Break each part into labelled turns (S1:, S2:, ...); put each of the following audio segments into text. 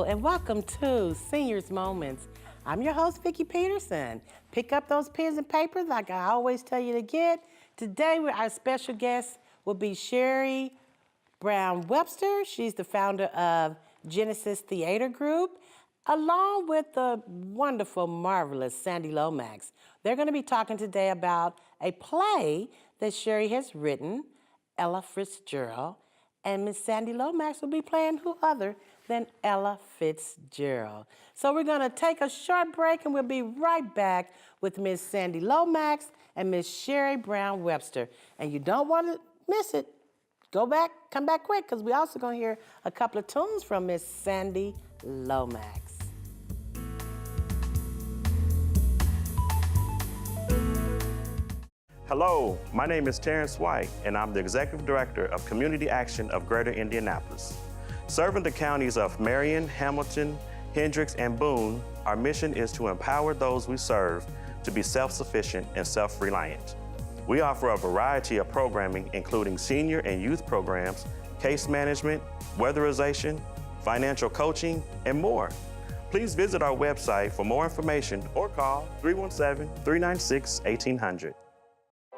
S1: And welcome to Seniors Moments. I'm your host, Vicki Peterson. Pick up those pens and papers like I always tell you to get. Today, our special guest will be Sherry Brown Webster. She's the founder of Genesis Theater Group, along with the wonderful, marvelous Sandy Lomax. They're going to be talking today about a play that Sherry has written, Ella Fitzgerald, and Miss Sandy Lomax will be playing who other than Ella Fitzgerald. So we're going to take a short break and we'll be right back with Miss Sandy Lomax and Miss Sherry Brown Webster. And you don't want to miss it. Go back, come back quick, because we're also going to hear a couple of tunes from Miss Sandy Lomax.
S2: Hello, my name is Terrence White, and I'm the Executive Director of Community Action of Greater Indianapolis. Serving the counties of Marion, Hamilton, Hendricks, and Boone, our mission is to empower those we serve to be self-sufficient and self-reliant. We offer a variety of programming, including senior and youth programs, case management, weatherization, financial coaching, and more. Please visit our website for more information or call 317-396-1800.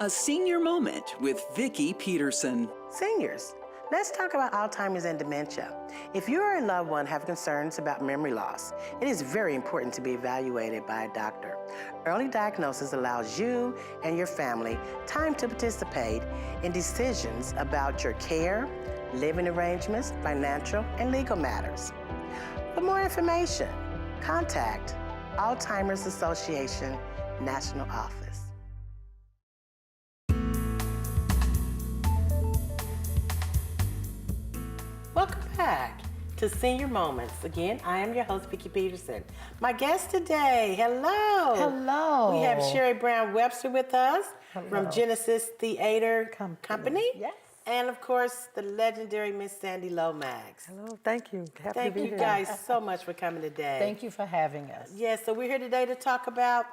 S3: A Senior Moment with Vicki Peterson.
S1: Seniors, let's talk about Alzheimer's and dementia. If you or a loved one have concerns about memory loss, it is very important to be evaluated by a doctor. Early diagnosis allows you and your family time to participate in decisions about your care, living arrangements, financial, and legal matters. For more information, contact Alzheimer's Association National Office. Welcome back to Senior Moments. Again, I am your host, Vicki Peterson. My guest today, hello.
S4: Hello.
S1: We have Sherry Brown Webster with us
S4: Hello.
S1: from Genesis Theater Company.
S4: Yes.
S1: And of course, the legendary Miss Sandy Lomax.
S4: Hello, thank you. Happy
S1: Thank
S4: to be
S1: you
S4: here.
S1: guys so much for coming today.
S4: Thank you for having us.
S1: Yes, so we're here today to talk about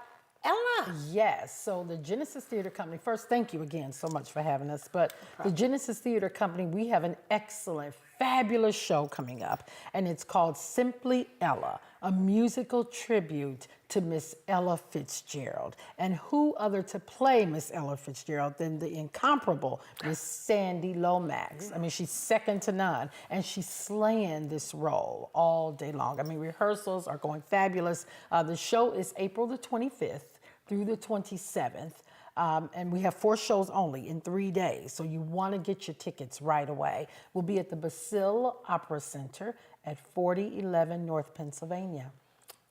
S1: Ella.
S4: Yes, so the Genesis Theater Company, first, thank you again so much for having us, but the Genesis Theater Company, we have an excellent, fabulous show coming up, and it's called Simply Ella, a musical tribute to Miss Ella Fitzgerald. And who other to play Miss Ella Fitzgerald than the incomparable Miss Sandy Lomax? I mean, she's second to none, and she's slaying this role all day long. I mean, rehearsals are going fabulous. The show is April the 25th through the 27th. And we have 4 shows only in 3 days, so you want to get your tickets right away. We'll be at the Basile Opera Center at 4011 North Pennsylvania.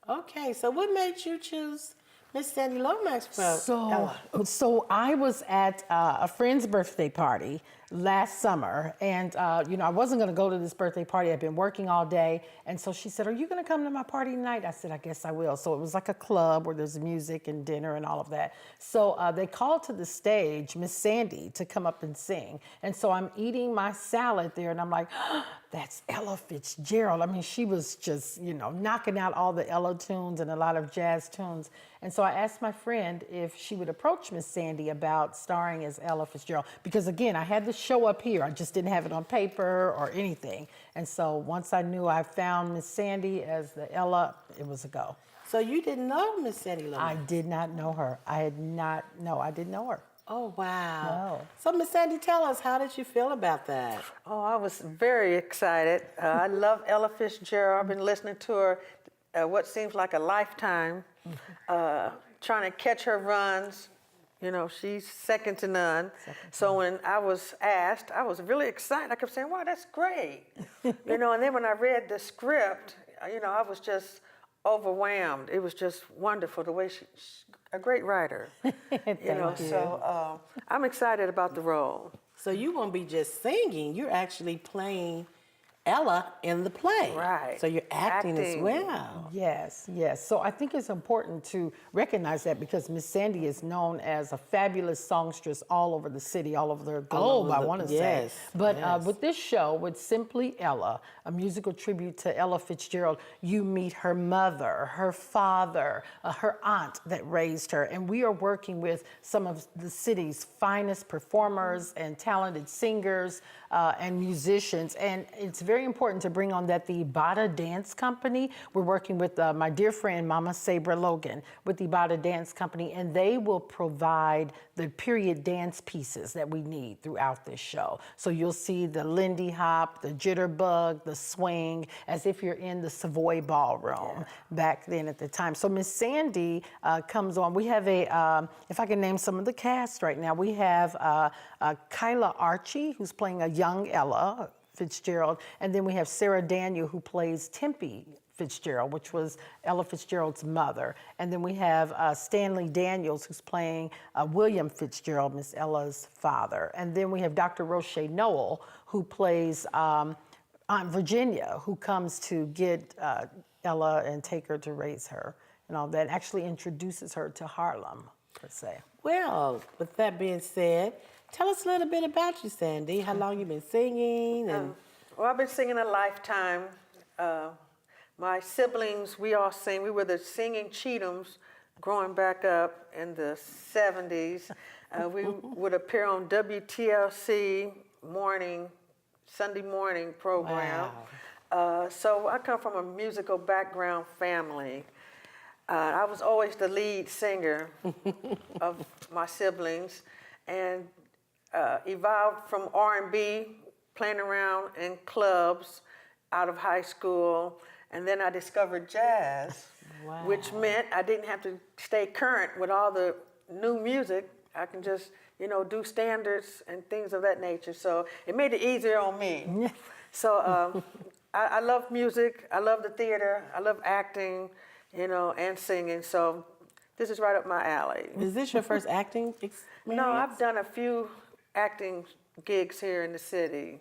S1: Okay, so what made you choose Miss Sandy Lomax for Ella?
S4: So I was at a friend's birthday party last summer, and you know, I wasn't going to go to this birthday party. I'd been working all day, and so she said, "Are you going to come to my party tonight?" I said, "I guess I will." So it was like a club where there's music and dinner and all of that. So they called to the stage Miss Sandy to come up and sing, and so I'm eating my salad there, and I'm like, that's Ella Fitzgerald. I mean, she was just, you know, knocking out all the Ella tunes and a lot of jazz tunes. And so I asked my friend if she would approach Miss Sandy about starring as Ella Fitzgerald. Because again, I had the show up here. I just didn't have it on paper or anything. And so once I knew I found Miss Sandy as the Ella, it was a go.
S1: So you didn't know Miss Sandy Lomax?
S4: I did not know her. I didn't know her.
S1: Oh, wow.
S4: No.
S1: So, Miss Sandy, tell us, how did you feel about that?
S5: Oh, I was very excited. I love Ella Fitzgerald. I've been listening to her what seems like a lifetime, trying to catch her runs. You know, she's second to none. So when I was asked, I was really excited. I kept saying, wow, that's great. You know, and then when I read the script, you know, I was just overwhelmed. It was just wonderful the way she's a great writer. So I'm excited about the role.
S1: So you won't be just singing, you're actually playing Ella in the play.
S5: Right.
S1: So you're acting as
S5: Acting.
S1: well.
S4: Yes, yes. So I think it's important to recognize that because Miss Sandy is known as a fabulous songstress all over the city, all over the globe, I want to say. But with this show, with Simply Ella, a musical tribute to Ella Fitzgerald, you meet her mother, her father, her aunt that raised her. And we are working with some of the city's finest performers and talented singers and musicians. And it's very very important to bring on that the Ibadah Dance Company, we're working with my dear friend, Mama Sabra Logan, with the Ibadah Dance Company, and they will provide the period dance pieces that we need throughout this show. So you'll see the Lindy Hop, the Jitterbug, the swing, as if you're in the Savoy Ballroom back then at the time. So Miss Sandy comes on. We have if I can name some of the cast right now, we have Kyla Archie, who's playing a young Ella Fitzgerald, and then we have Sarah Daniel, who plays Tempe Fitzgerald, which was Ella Fitzgerald's mother. And then we have Stanley Daniels, who's playing William Fitzgerald, Miss Ella's father. And then we have Dr. Roche Noel, who plays Aunt Virginia, who comes to get Ella and take her to raise her and all that, actually introduces her to Harlem, per se.
S1: Well, with that being said, tell us a little bit about you, Sandy. How long you been singing? And
S5: Well, I've been singing a lifetime. My siblings, we all sing. We were the singing Cheathams growing back up in the 70s. We would appear on WTLC Sunday morning program.
S1: Wow.
S5: So I come from a musical background family. I was always the lead singer of my siblings, and evolved from R&B, playing around in clubs out of high school, and then I discovered jazz, which meant I didn't have to stay current with all the new music. I can just, do standards and things of that nature. So it made it easier on me. So I love music, I love the theater, I love acting, and singing. So this is right up my alley.
S1: Is this your first acting experience?
S5: No, I've done a few acting gigs here in the city.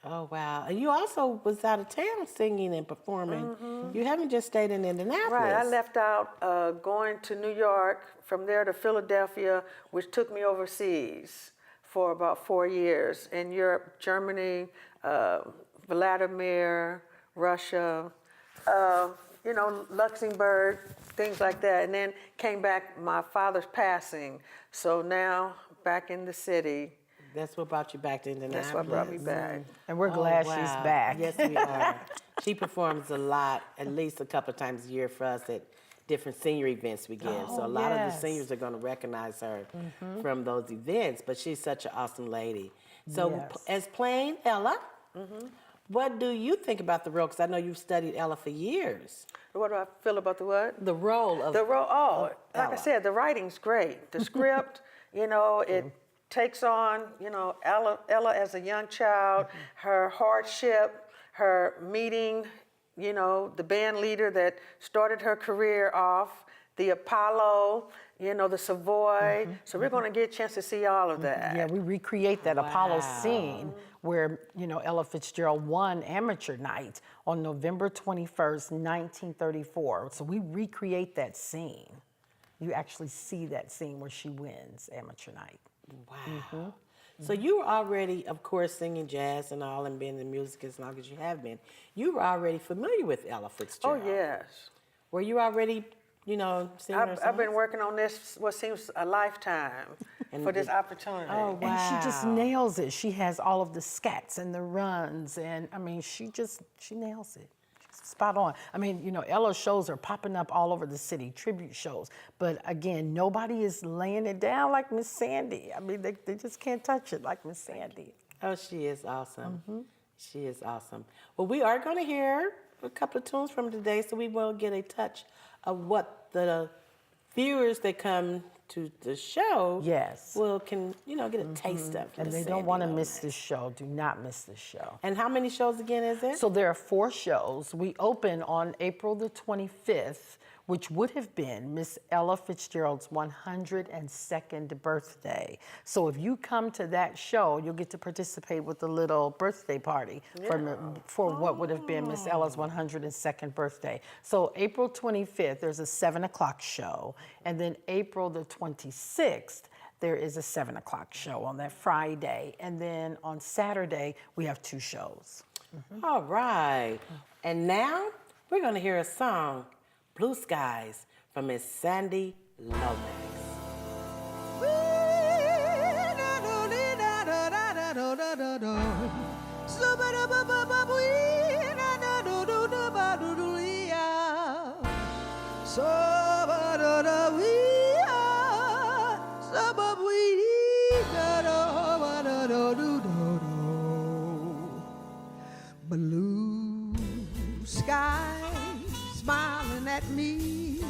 S1: Oh, wow. And you also was out of town singing and performing. You haven't just stayed in Indianapolis.
S5: Right, I left out going to New York, from there to Philadelphia, which took me overseas for about 4 years in Europe, Germany, Vladimir, Russia, Luxembourg, things like that. And then came back, my father's passing. So now back in the city.
S1: That's what brought you back to Indianapolis.
S5: That's what brought me back.
S4: And we're glad she's back.
S1: Yes, we are. She performs a lot, at least a couple of times a year for us at different senior events we give. So a lot of the seniors are going to recognize her from those events, but she's such an awesome lady. So as playing Ella, what do you think about the role? Because I know you've studied Ella for years.
S5: What do I feel about the what?
S1: The role of
S5: The role, like
S1: Ella.
S5: I said, the writing's great. The script, it takes on, Ella as a young child, her hardship, her meeting, the band leader that started her career off, the Apollo, the Savoy. So we're going to get a chance to see all of that.
S4: Yeah, we recreate that Apollo scene where, Ella Fitzgerald won amateur night on November 21st, 1934. So we recreate that scene. You actually see that scene where she wins amateur night.
S1: Wow. So you were already, of course, singing jazz and all and being in music as long as you have been. You were already familiar with Ella Fitzgerald.
S5: Oh, yes.
S1: Were you already, singing her songs?
S5: I've been working on this, what seems a lifetime, for this opportunity.
S1: Oh, wow.
S4: And she just nails it. She has all of the scats and the runs, and she nails it. She's spot on. Ella shows are popping up all over the city, tribute shows. But again, nobody is laying it down like Miss Sandy. They just can't touch it like Miss Sandy.
S1: Oh, she is awesome. She is awesome. Well, we are going to hear a couple of tunes from today, so we will get a touch of what the viewers that come to the show can get a taste of.
S4: And they don't want to miss this show. Do not miss this show.
S1: And how many shows again is it?
S4: So there are 4 shows. We open on April the 25th, which would have been Miss Ella Fitzgerald's 102nd birthday. So if you come to that show, you'll get to participate with a little birthday party for what would have been Miss Ella's 102nd birthday. So April 25th, there's a 7 o'clock show. And then April the 26th, there is a 7 o'clock show on that Friday. And then on Saturday, we have 2 shows.
S1: All right. And now we're going to hear a song, Blue Skies, from Miss Sandy Lomax.
S6: So So ba da da we are, so ba we da da ba da da do do do. Blue sky smiling at me,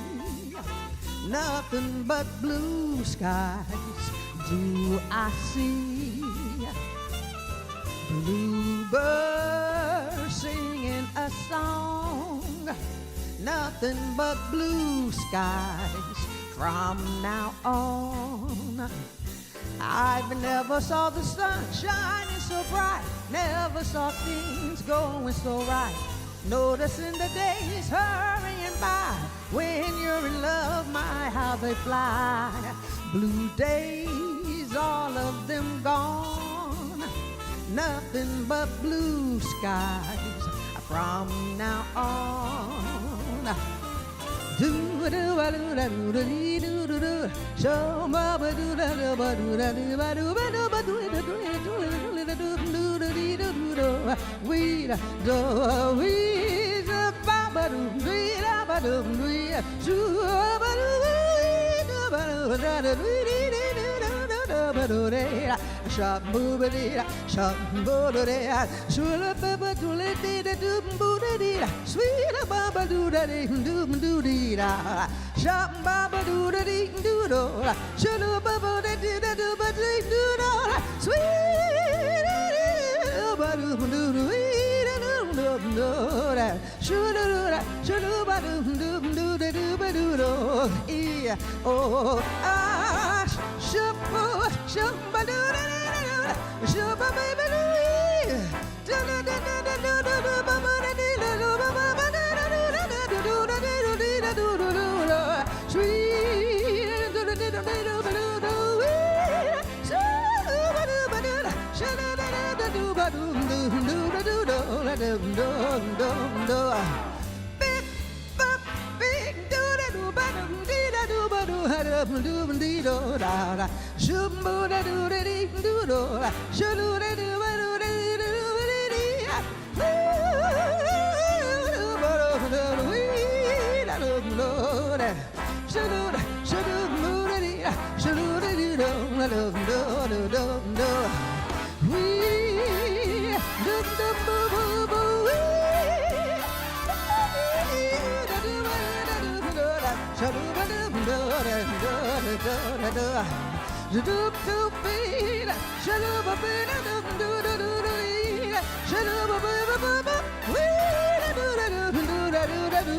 S6: nothing but blue skies do I see. Bluebird singing a song, nothing but blue skies from now on. I've never saw the sun shining so bright, never saw things going so right. Noticing the days hurrying by, when you're in love, my how they fly. Blue days, all of them gone, nothing but blue skies from now on. Do do ba do da do da dee do do do, show ba ba do da do ba do da do ba do ba do ba do da do da do da do do da dee do do do. We da do we da ba ba do we da ba do we do ba do we da ba do da da we dee dee do do do ba do da. Shop boo ba dee da, shop boo da dee da, shula ba ba do le dee da do boo da dee da, sweet ba ba do da dee do dee da, shop ba ba do da dee do do da, shula ba ba da dee da do ba dee do do da, sweet ba do do do da do do do da, shula do da, shula ba do do da do ba do do, yeah, oh ah, shop ba do da. Shuba baby Louie, da da da da da da da da ba ba da dee da do ba ba ba da da do da da do da da dee da do do do da, sweet da da da da da ba do do wee, shuba do ba do da, sha da da da da do ba do do do da do do da do do do do. Bip bop big do da do ba do dee da do ba do ha do do dee do da da, shuba da do da dee do do da, shulu da do ba do da dee do ba dee dee, ba do do wee da do do da, shulu da da dee, shulu da dee do da do do do do, wee do do boo boo boo wee, da do ba da do do da, shulu ba do do da do do do do. Do do beat, shaluba beat, do do do do do, shaluba ba ba ba, we do do do do do do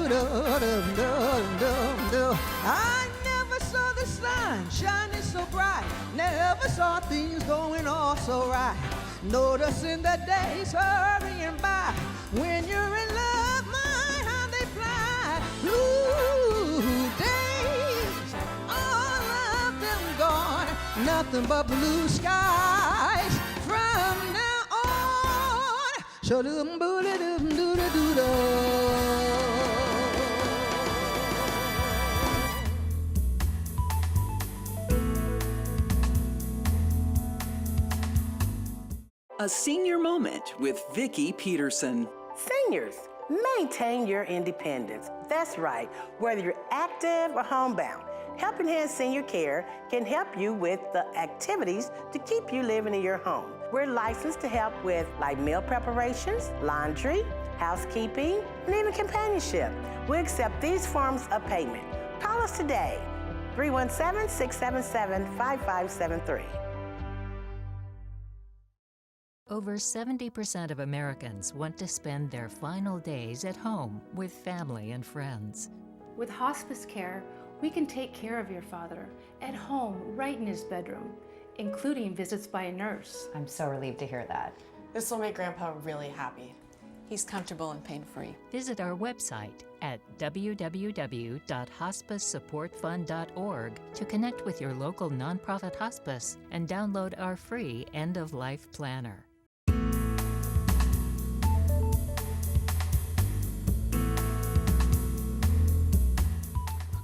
S6: do do. I never saw the sun shining so bright, never saw things going all so right. Noticing the days hurrying by, when you're in love, my how they fly. Blue days, all of them gone, nothing but blue skies from now on. Shadum boo da dum doo da doo da.
S3: A senior moment with Vicki Peterson.
S1: Seniors, maintain your independence. That's right, whether you're active or homebound. Helping Hand Senior Care can help you with the activities to keep you living in your home. We're licensed to help with like meal preparations, laundry, housekeeping, and even companionship. We accept these forms of payment. Call us today, 317-677-5573.
S7: Over 70% of Americans want to spend their final days at home with family and friends.
S8: With hospice care, we can take care of your father at home, right in his bedroom, including visits by a nurse.
S9: I'm so relieved to hear that.
S10: This will make Grandpa really happy. He's comfortable and pain-free.
S7: Visit our website at www.hospicesupportfund.org to connect with your local nonprofit hospice and download our free end-of-life planner.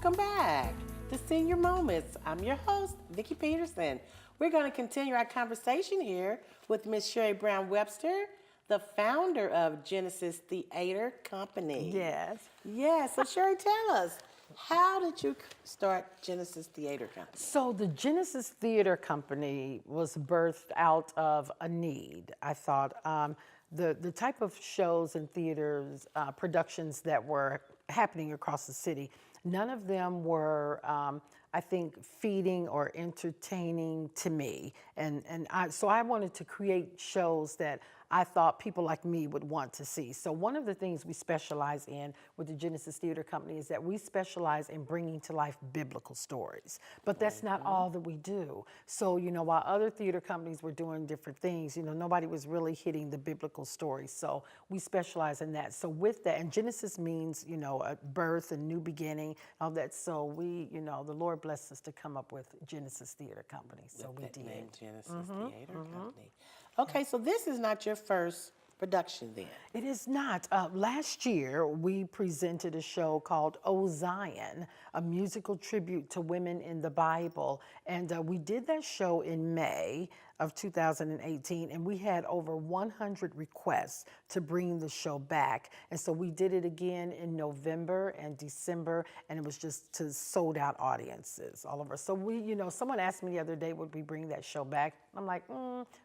S1: Welcome back to Senior Moments. I'm your host, Vicki Peterson. We're going to continue our conversation here with Miss Sherry Brown Webster, the founder of Genesis Theater Company.
S5: Yes.
S1: Yes, so Sherry, tell us, How did you start Genesis Theater Company?
S4: So the Genesis Theater Company was birthed out of a need. I thought the type of shows and theaters, productions that were happening across the city, none of them were, I think, feeding or entertaining to me. So I wanted to create shows that I thought people like me would want to see. So one of the things we specialize in with the Genesis Theater Company is that we specialize in bringing to life biblical stories. But that's not all that we do. So, while other theater companies were doing different things, nobody was really hitting the biblical stories. So we specialize in that. So with that, and Genesis means, a birth and new beginning, all that. So we, the Lord blessed us to come up with Genesis Theater Company. So we
S1: That
S4: did.
S1: name, Genesis Theater Company. Okay, so this is not your first production then.
S4: It is not. Last year, we presented a show called O Zion, a musical tribute to women in the Bible. And we did that show in May of 2018, and we had over 100 requests to bring the show back. And so we did it again in November and December, and it was just to sold out audiences all over. So we, someone asked me the other day, would we bring that show back? I'm like,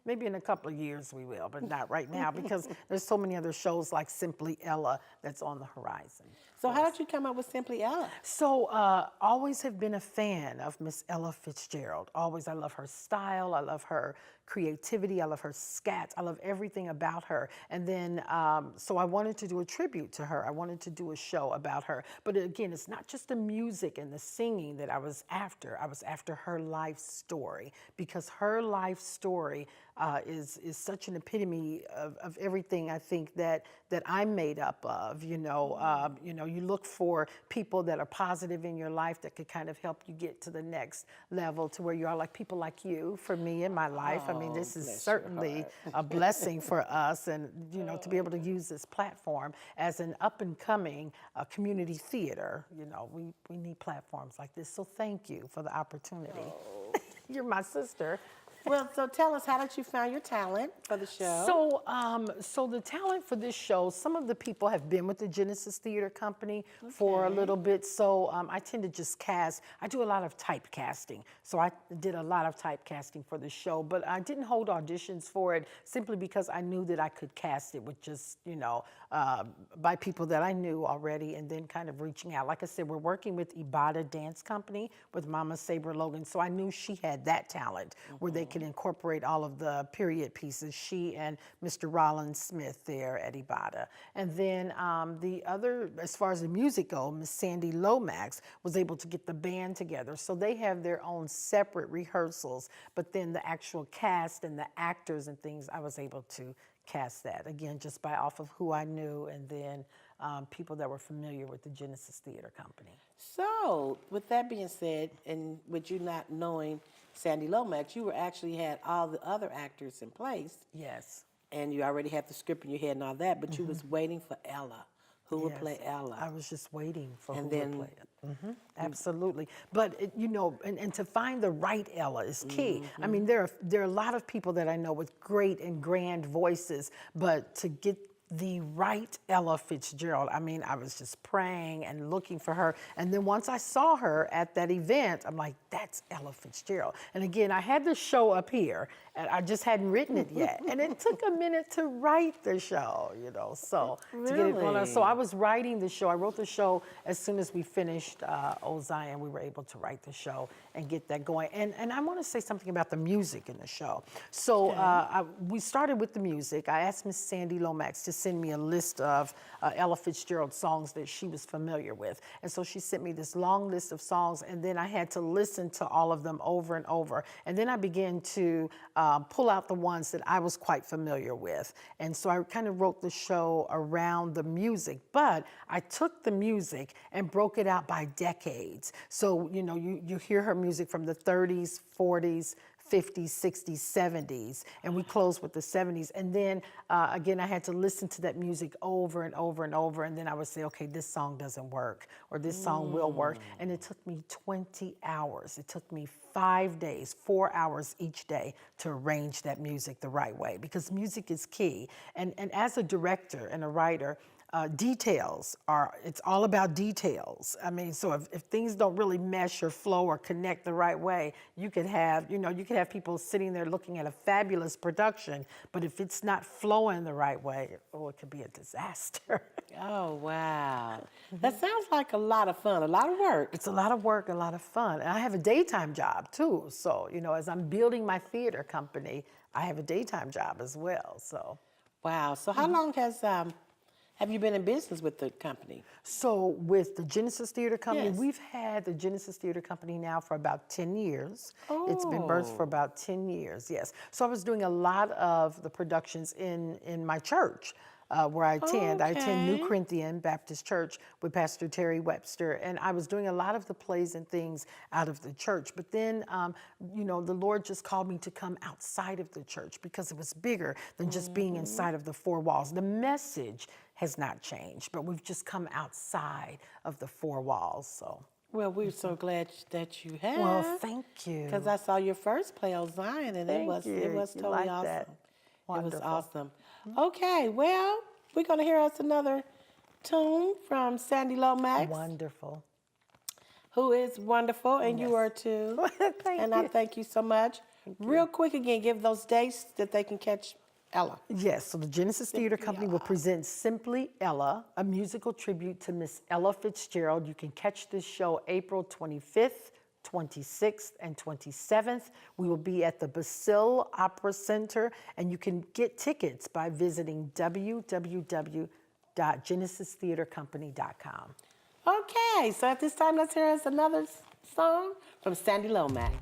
S4: maybe in a couple of years we will, but not right now because there's so many other shows like Simply Ella that's on the horizon.
S1: So how did you come up with Simply Ella?
S4: So always have been a fan of Miss Ella Fitzgerald. Always, I love her style. I love her creativity. I love her scat. I love everything about her. And then, so I wanted to do a tribute to her. I wanted to do a show about her. But again, it's not just the music and the singing that I was after. I was after her life story, because her life story is such an epitome of everything I think that I'm made up of. You look for people that are positive in your life that could kind of help you get to the next level to where you are, like people like you, for me in my life. I mean, this is certainly a blessing for us, and to be able to use this platform as an up and coming community theater. We need platforms like this. So thank you for the opportunity. You're my sister.
S1: Well, so tell us, how did you find your talent for the show?
S4: So the talent for this show, some of the people have been with the Genesis Theater Company for a little bit. So I tend to just cast. I do a lot of typecasting. So I did a lot of typecasting for the show, but I didn't hold auditions for it simply because I knew that I could cast it with just, by people that I knew already, and then kind of reaching out. Like I said, we're working with Ibada Dance Company with Mama Sabre Logan. So I knew she had that talent where they can incorporate all of the period pieces, she and Mr. Rollins Smith there at Ibada. And then the other, as far as the music goes, Miss Sandy Lomax was able to get the band together. So they have their own separate rehearsals, but then the actual cast and the actors and things, I was able to cast that, again, just by off of who I knew, and then people that were familiar with the Genesis Theater Company.
S1: So, with that being said, and with you not knowing Sandy Lomax, you actually had all the other actors in place.
S4: Yes.
S1: And you already had the script in your head and all that, but you was waiting for Ella. Who would play Ella?
S4: I was just waiting for
S1: And
S4: who
S1: then-
S4: would play it. Absolutely. But, and to find the right Ella is key. I mean, there are a lot of people that I know with great and grand voices, but to get the right Ella Fitzgerald, I mean, I was just praying and looking for her. And then once I saw her at that event, I'm like, that's Ella Fitzgerald. And again, I had the show up here, and I just hadn't written it yet. And it took a minute to write the show, so to get it going. So I was writing the show. I wrote the show as soon as we finished O Zion. We were able to write the show and get that going. And I want to say something about the music in the show. So we started with the music. I asked Miss Sandy Lomax to send me a list of Ella Fitzgerald songs that she was familiar with. And so she sent me this long list of songs, and then I had to listen to all of them over and over. And then I began to pull out the ones that I was quite familiar with. And so I kind of wrote the show around the music, but I took the music and broke it out by decades. So, you hear her music from the 30s, 40s, 50s, 60s, 70s, and we closed with the 70s. And then, again, I had to listen to that music over and over and over, and then I would say, okay, this song doesn't work, or this song will work. And it took me 20 hours. It took me 5 days, 4 hours each day to arrange that music the right way, because music is key. And as a director and a writer, details it's all about details. I mean, so if things don't really mesh or flow or connect the right way, you could have people sitting there looking at a fabulous production, but if it's not flowing the right way, it could be a disaster.
S1: Oh, wow. That sounds like a lot of fun, a lot of work.
S4: It's a lot of work, a lot of fun. And I have a daytime job too. So, as I'm building my theater company, I have a daytime job as well, so.
S1: Wow. So how long have you been in business with the company?
S4: So with the Genesis Theater Company,
S1: Yes.
S4: we've had the Genesis Theater Company now for about 10 years. It's been birthed for about 10 years, yes. So I was doing a lot of the productions in my church. Where I attend. I attend New
S1: Okay.
S4: Corinthian Baptist Church with Pastor Terry Webster, and I was doing a lot of the plays and things out of the church. But then, the Lord just called me to come outside of the church because it was bigger than just being inside of the four walls. The message has not changed, but we've just come outside of the four walls. So.
S1: Well, we're so glad that you have.
S4: Well, thank you.
S1: Because I saw your first play on Zion, and it was
S4: You
S1: totally
S4: like
S1: awesome.
S4: that?
S1: It was
S4: Wonderful.
S1: awesome. Okay, well, we're going to hear us another tune from Sandy Lomax,
S4: Wonderful.
S1: who is wonderful, and you are too.
S4: Thank
S1: and
S4: you.
S1: I thank you so much. Real quick again, give those dates that they can catch Ella.
S4: Yes, so the Genesis Theater Company will present Simply Ella, a musical tribute to Miss Ella Fitzgerald. You can catch this show April 25th, 26th, and 27th. We will be at the Bacille Opera Center, and you can get tickets by visiting www.genesistheatercompany.com.
S1: Okay, so at this time, let's hear us another song from Sandy Lomax.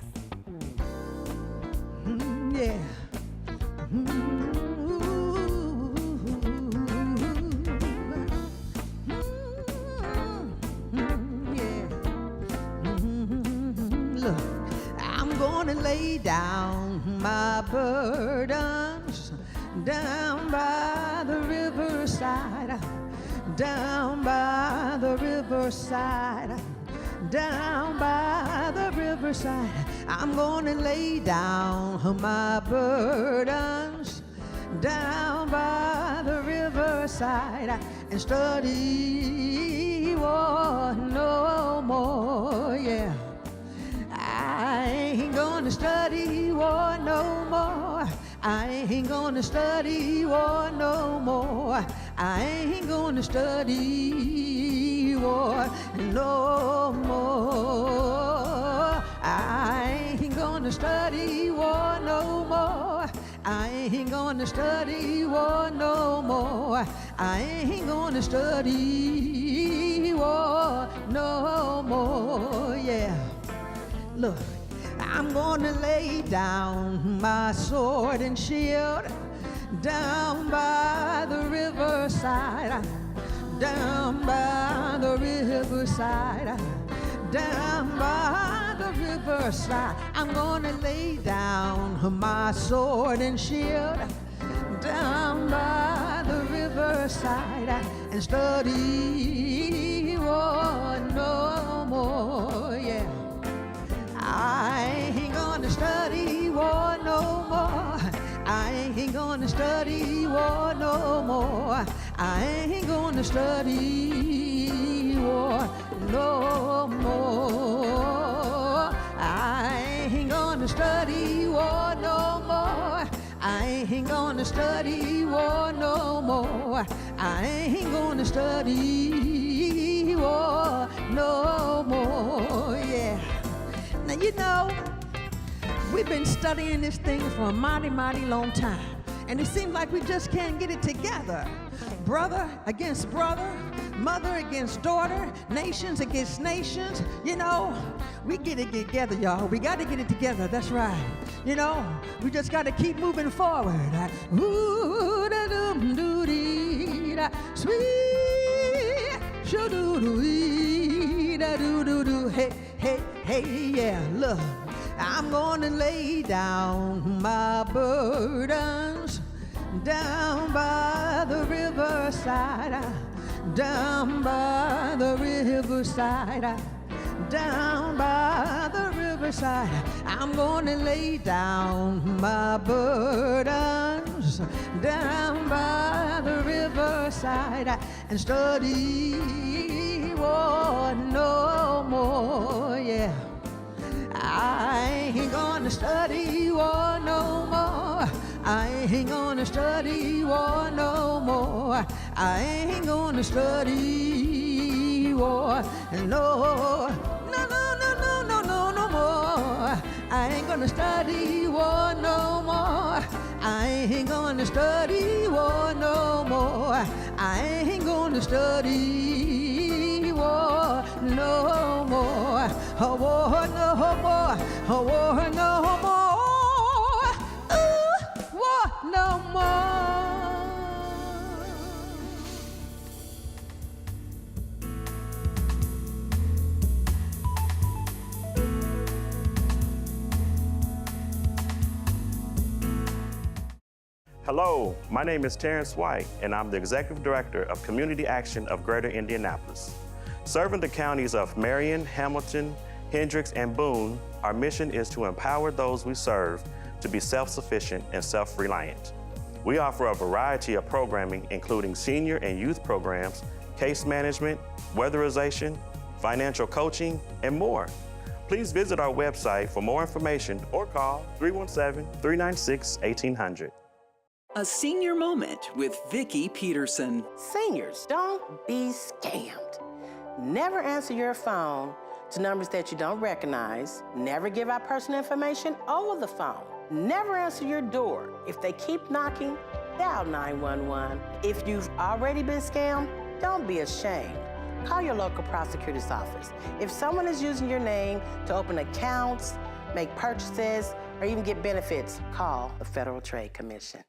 S6: Yeah. Look, I'm gonna lay down my burdens down by the riverside, down by the riverside, down by the riverside. I'm gonna lay down my burdens down by the riverside and study war no more, yeah. I ain't gonna study war no more. I ain't gonna study war no more. I ain't gonna study war no more. I ain't gonna study war no more. I ain't gonna study war no more. I ain't gonna study war no more, yeah. Look, I'm gonna lay down my sword and shield down by the riverside, down by the riverside, down by the riverside. I'm gonna lay down my sword and shield down by the riverside and study war no more, yeah. I ain't gonna study war no more. I ain't gonna study war no more. I ain't gonna study war no more. I ain't gonna study war no more. I ain't gonna study war no more. I ain't gonna study war no more, yeah. Now, we've been studying this thing for a mighty, mighty long time. And it seems like we just can't get it together. Brother against brother, mother against daughter, nations against nations. We get it together, y'all. We got to get it together. That's right. We just got to keep moving forward. Ooh, da dum doo dee da, sweet, shoo doo doo da doo doo doo. Hey, hey, hey, yeah. Look, I'm gonna lay down my burdens down by the riverside, down by the riverside, down by the riverside. I'm gonna lay down my burdens down by the riverside. side and study war no more, yeah. I ain't gonna study war no more. I ain't gonna study war no more. I ain't gonna study war no, no, no, no, no, no, no, no more. I ain't gonna study war no more. I ain't gonna study war no more. I ain't gonna study war no more. A war no more. A war no more. Ooh, war no more.
S2: Hello, my name is Terrence White, and I'm the Executive Director of Community Action of Greater Indianapolis. Serving the counties of Marion, Hamilton, Hendricks, and Boone, our mission is to empower those we serve to be self-sufficient and self-reliant. We offer a variety of programming, including senior and youth programs, case management, weatherization, financial coaching, and more. Please visit our website for more information or call 317-396-1800.
S3: A senior moment with Vicki Peterson.
S1: Seniors, don't be scammed. Never answer your phone to numbers that you don't recognize. Never give out personal information over the phone. Never answer your door. If they keep knocking, dial 911. If you've already been scammed, don't be ashamed. Call your local prosecutor's office. If someone is using your name to open accounts, make purchases, or even get benefits, call the Federal Trade Commission.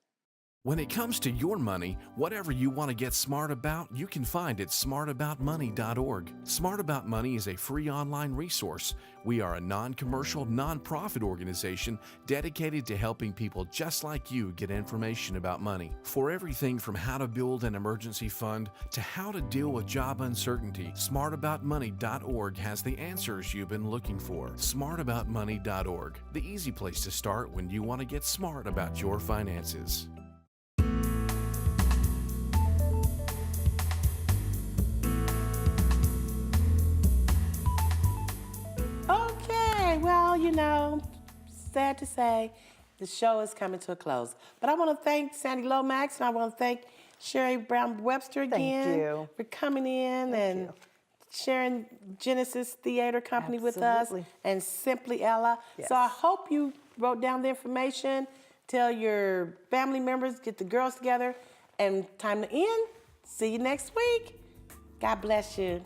S9: When it comes to your money, whatever you want to get smart about, you can find at smartaboutmoney.org. Smart About Money is a free online resource. We are a non-commercial, non-profit organization dedicated to helping people just like you get information about money. For everything from how to build an emergency fund to how to deal with job uncertainty, smartaboutmoney.org has the answers you've been looking for. Smartaboutmoney.org, the easy place to start when you want to get smart about your finances.
S1: Okay, well, you know, sad to say, the show is coming to a close. But I want to thank Sandy Lomax, and I want to thank Sherry Brown Webster again
S4: you.
S1: for coming in and sharing Genesis Theater Company with us
S4: Absolutely.
S1: and Simply Ella. So I hope you wrote down the information. Tell your family members, get the girls together, and time to end. See you next week. God bless you.